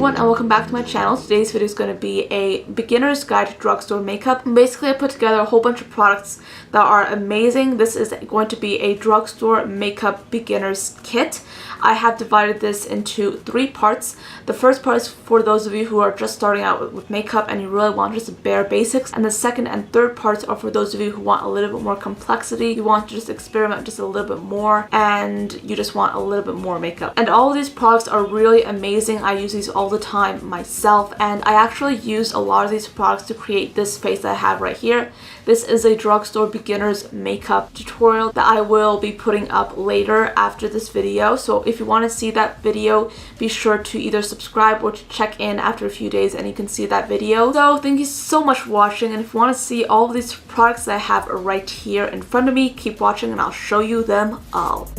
everyone and welcome back to my channel. Today's video is going to be a beginner's guide to drugstore makeup. Basically, I put together a whole bunch of products that are amazing. This is going to be a drugstore makeup beginner's kit. I have divided this into 3 parts. The first part is for those of you who are just starting out with makeup and you really want just bare basics. And the second and third parts are for those of you who want a little bit more complexity. You want to just experiment just a little bit more and you just want a little bit more makeup. And all of these products are really amazing. I use these all the time myself, and I actually use a lot of these products to create this face that I have right here. This is a drugstore beginner's makeup tutorial that I will be putting up later after this video. So if you want to see that video, be sure to either subscribe or to check in after a few days and you can see that video. So thank you so much for watching, and if you want to see all of these products that I have right here in front of me, keep watching and I'll show you them all.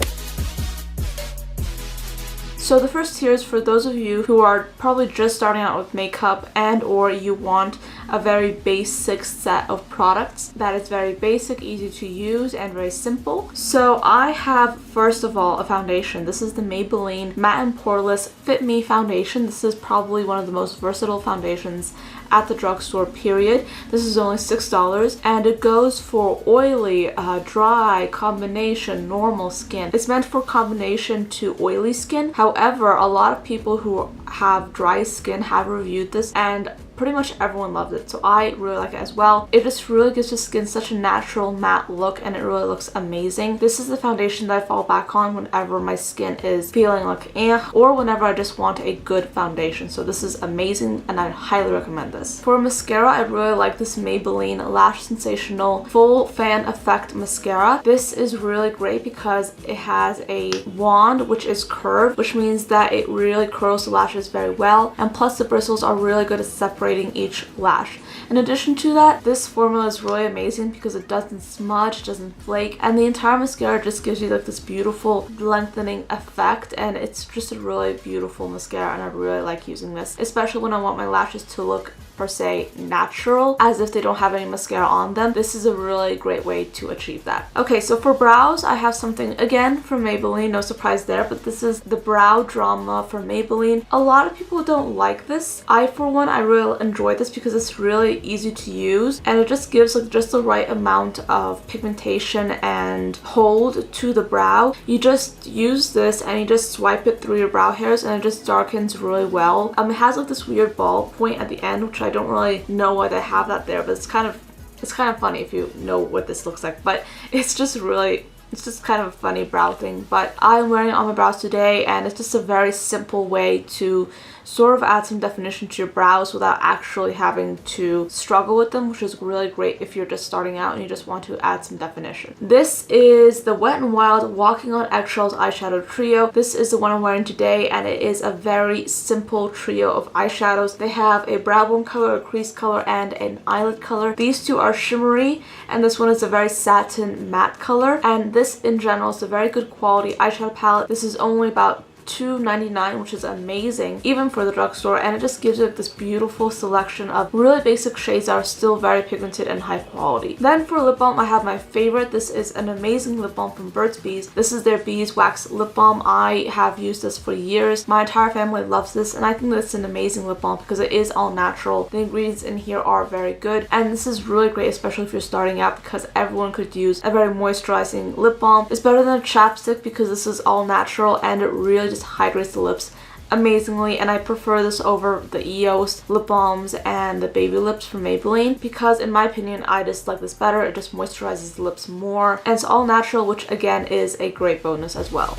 So the first tier is for those of you who are probably just starting out with makeup and or you want a very basic set of products that is very basic, easy to use, and very simple. So I have, first of all, a foundation. This is the Maybelline Matte and Poreless Fit Me foundation. This is probably one of the most versatile foundations at the drugstore, period. This is only $6 and it goes for oily, dry, combination, normal skin. It's meant for combination to oily skin. However, a lot of people who have dry skin have reviewed this and pretty much everyone loves it, so I really like it as well. It just really gives your skin such a natural matte look and it really looks amazing. This is the foundation that I fall back on whenever my skin is feeling like or whenever I just want a good foundation. So this is amazing and I highly recommend this. For mascara, I really like this Maybelline Lash Sensational Full Fan Effect Mascara. This is really great because it has a wand which is curved, which means that it really curls the lashes very well, and plus the bristles are really good at separating each lash. In addition to that, this formula is really amazing because it doesn't smudge, doesn't flake, and the entire mascara just gives you like this beautiful lengthening effect, and it's just a really beautiful mascara and I really like using this, especially when I want my lashes to look per se natural, as if they don't have any mascara on them. This is a really great way to achieve that. Okay, so for brows, I have something again from Maybelline, no surprise there, but this is the Brow Drama from Maybelline. A lot of people don't like this. I, for one, I really enjoy this because it's really easy to use and it just gives like just the right amount of pigmentation and hold to the brow. You just use this and you just swipe it through your brow hairs and it just darkens really well. It has like this weird ball point at the end, which I don't really know why they have that there, but it's kind of funny if you know what this looks like. But it's just kind of a funny brow thing. But I'm wearing it on my brows today and it's just a very simple way to sort of add some definition to your brows without actually having to struggle with them, which is really great if you're just starting out and you just want to add some definition. This is the Wet n Wild Walking on Eggshells eyeshadow trio. This is the one I'm wearing today and it is a very simple trio of eyeshadows. They have a brow bone color, a crease color, and an eyelid color. These two are shimmery and this one is a very satin matte color, and this in general is a very good quality eyeshadow palette. This is only about $2.99, which is amazing even for the drugstore, and it just gives you this beautiful selection of really basic shades that are still very pigmented and high quality. Then for lip balm, I have my favorite. This is an amazing lip balm from Burt's Bees. This is their Beeswax lip balm. I have used this for years. My entire family loves this and I think that's an amazing lip balm because it is all natural. The ingredients in here are very good and this is really great, especially if you're starting out, because everyone could use a very moisturizing lip balm. It's better than a chapstick because this is all natural and it really just hydrates the lips amazingly, and I prefer this over the EOS lip balms and the baby lips from Maybelline because in my opinion I just like this better. It just moisturizes the lips more and it's all natural, which again is a great bonus as well.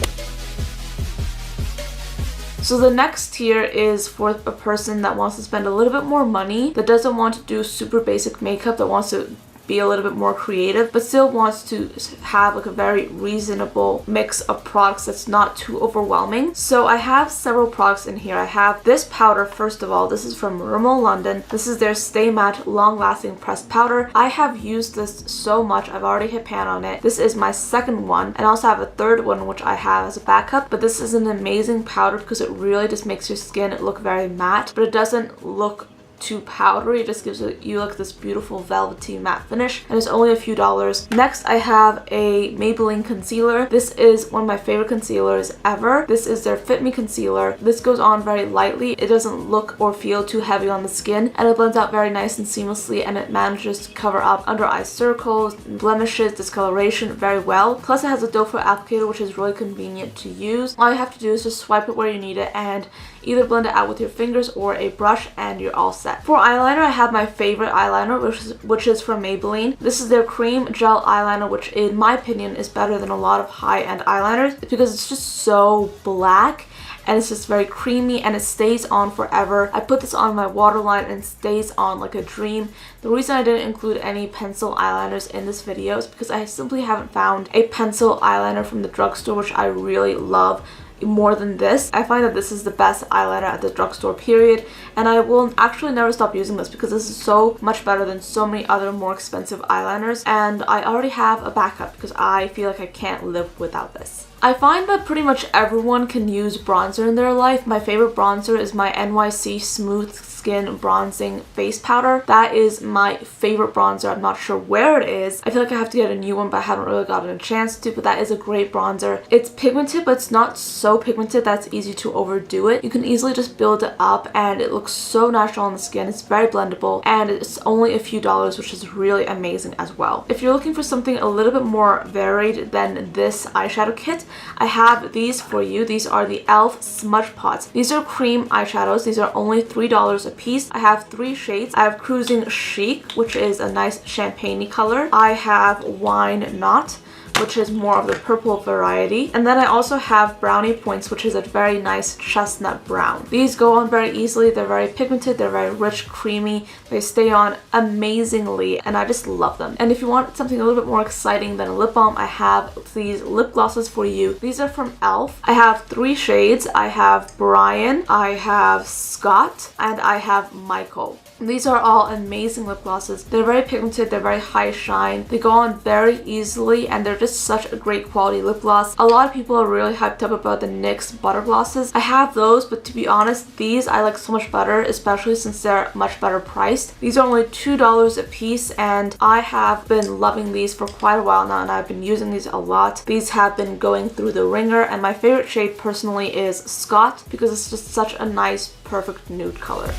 So the next tier is for a person that wants to spend a little bit more money, that doesn't want to do super basic makeup, that wants to be a little bit more creative but still wants to have like a very reasonable mix of products that's not too overwhelming. So I have several products in here. I have this powder. First of all, this is from Rimmel London. This is their Stay Matte Long Lasting Pressed Powder. I have used this so much. I've already hit pan on it. This is my second one, and I also have a third one which I have as a backup, but this is an amazing powder because it really just makes your skin look very matte, but it doesn't look too powdery. It just gives you like this beautiful velvety matte finish, and it's only a few dollars. Next, I have a Maybelline concealer. This is one of my favorite concealers ever. This is their Fit Me concealer. This goes on very lightly. It doesn't look or feel too heavy on the skin, and it blends out very nice and seamlessly, and it manages to cover up under eye circles, blemishes, discoloration very well. Plus, it has a doe foot applicator, which is really convenient to use. All you have to do is just swipe it where you need it and either blend it out with your fingers or a brush, and you're all set. For eyeliner, I have my favorite eyeliner, which is from Maybelline. This is their cream gel eyeliner, which in my opinion is better than a lot of high-end eyeliners because it's just so black and it's just very creamy and it stays on forever. I put this on my waterline and it stays on like a dream. The reason I didn't include any pencil eyeliners in this video is because I simply haven't found a pencil eyeliner from the drugstore which I really love more than this. I find that this is the best eyeliner at the drugstore, period, and I will actually never stop using this because this is so much better than so many other more expensive eyeliners, and I already have a backup because I feel like I can't live without this. I find that pretty much everyone can use bronzer in their life. My favorite bronzer is my NYC Smooth Skin Bronzing Face Powder. That is my favorite bronzer. I'm not sure where it is. I feel like I have to get a new one, but I haven't really gotten a chance to, but that is a great bronzer. It's pigmented, but it's not so pigmented that's easy to overdo it. You can easily just build it up and it looks so natural on the skin. It's very blendable and it's only a few dollars, which is really amazing as well. If you're looking for something a little bit more varied than this eyeshadow kit, I have these for you. These are the e.l.f. Smudge Pots. These are cream eyeshadows. These are only $3 a piece. I have 3 shades. I have Cruising Chic, which is a nice champagne-y color. I have Wine Knot, which is more of the purple variety. And then I also have Brownie Points, which is a very nice chestnut brown. These go on very easily. They're very pigmented. They're very rich, creamy. They stay on amazingly, and I just love them. And if you want something a little bit more exciting than a lip balm, I have these lip glosses for you. These are from e.l.f. I have 3 shades. I have Brian, I have Scott, and I have Michael. These are all amazing lip glosses. They're very pigmented, they're very high shine, they go on very easily, and they're just such a great quality lip gloss. A lot of people are really hyped up about the NYX butter glosses. I have those, but to be honest, these I like so much better, especially since they're much better priced. These are only $2 a piece, and I have been loving these for quite a while now, and I've been using these a lot. These have been going through the ringer, and my favorite shade personally is Scott because it's just such a nice, perfect nude color.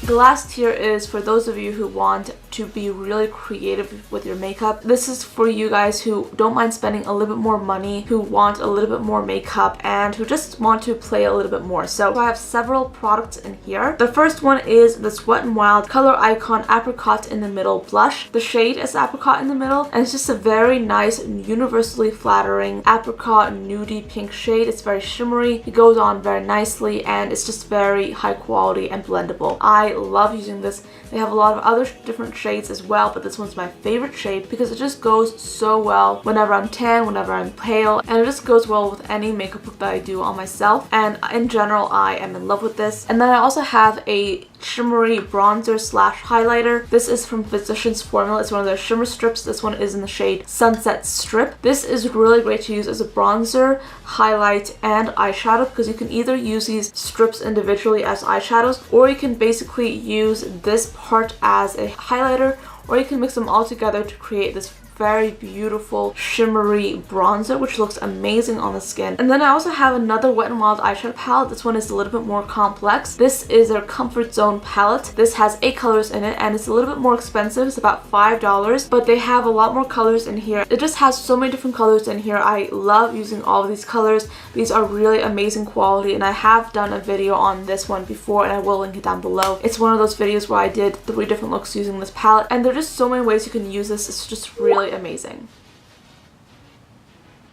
The last tier is for those of you who want to be really creative with your makeup. This is for you guys who don't mind spending a little bit more money, who want a little bit more makeup, and who just want to play a little bit more. So I have several products in here. The first one is this Wet n Wild Color Icon Apricot in the Middle blush. The shade is Apricot in the Middle, and it's just a very nice, universally flattering apricot nudie pink shade. It's very shimmery, it goes on very nicely, and it's just very high quality and blendable. I love using this. They have a lot of other different shades as well, but this one's my favorite shade because it just goes so well whenever I'm tan, whenever I'm pale, and it just goes well with any makeup look that I do on myself. And in general, I am in love with this. And then I also have a shimmery bronzer slash highlighter. This is from Physicians Formula. It's one of their shimmer strips. This one is in the shade Sunset Strip. This is really great to use as a bronzer, highlight, and eyeshadow because you can either use these strips individually as eyeshadows, or you can basically use this part as a highlighter, or you can mix them all together to create this very beautiful shimmery bronzer, which looks amazing on the skin. And then I also have another Wet n Wild eyeshadow palette. This one is a little bit more complex. This is their Comfort Zone palette. This has 8 colors in it, and it's a little bit more expensive. It's about $5, but they have a lot more colors in here. It just has so many different colors in here. I love using all of these colors. These are really amazing quality, and I have done a video on this one before, and I will link it down below. It's one of those videos where I did 3 different looks using this palette, and there are just so many ways you can use this. It's just really amazing.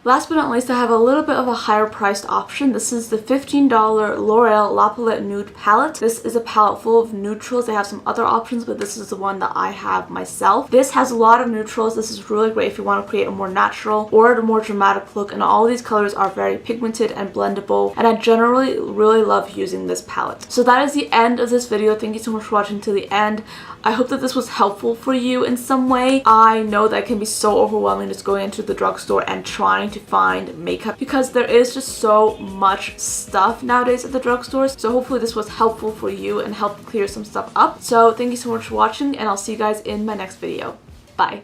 Last but not least, I have a little bit of a higher priced option. This is the $15 L'Oreal La Palette Nude Palette. This is a palette full of neutrals. They have some other options, but this is the one that I have myself. This has a lot of neutrals. This is really great if you want to create a more natural or a more dramatic look, and all of these colors are very pigmented and blendable, and I generally really love using this palette. So that is the end of this video. Thank you so much for watching to the end. I hope that this was helpful for you in some way. I know that it can be so overwhelming just going into the drugstore and trying trying to find makeup because there is just so much stuff nowadays at the drugstores. So hopefully this was helpful for you and helped clear some stuff up. So thank you so much for watching, and I'll see you guys in my next video. Bye.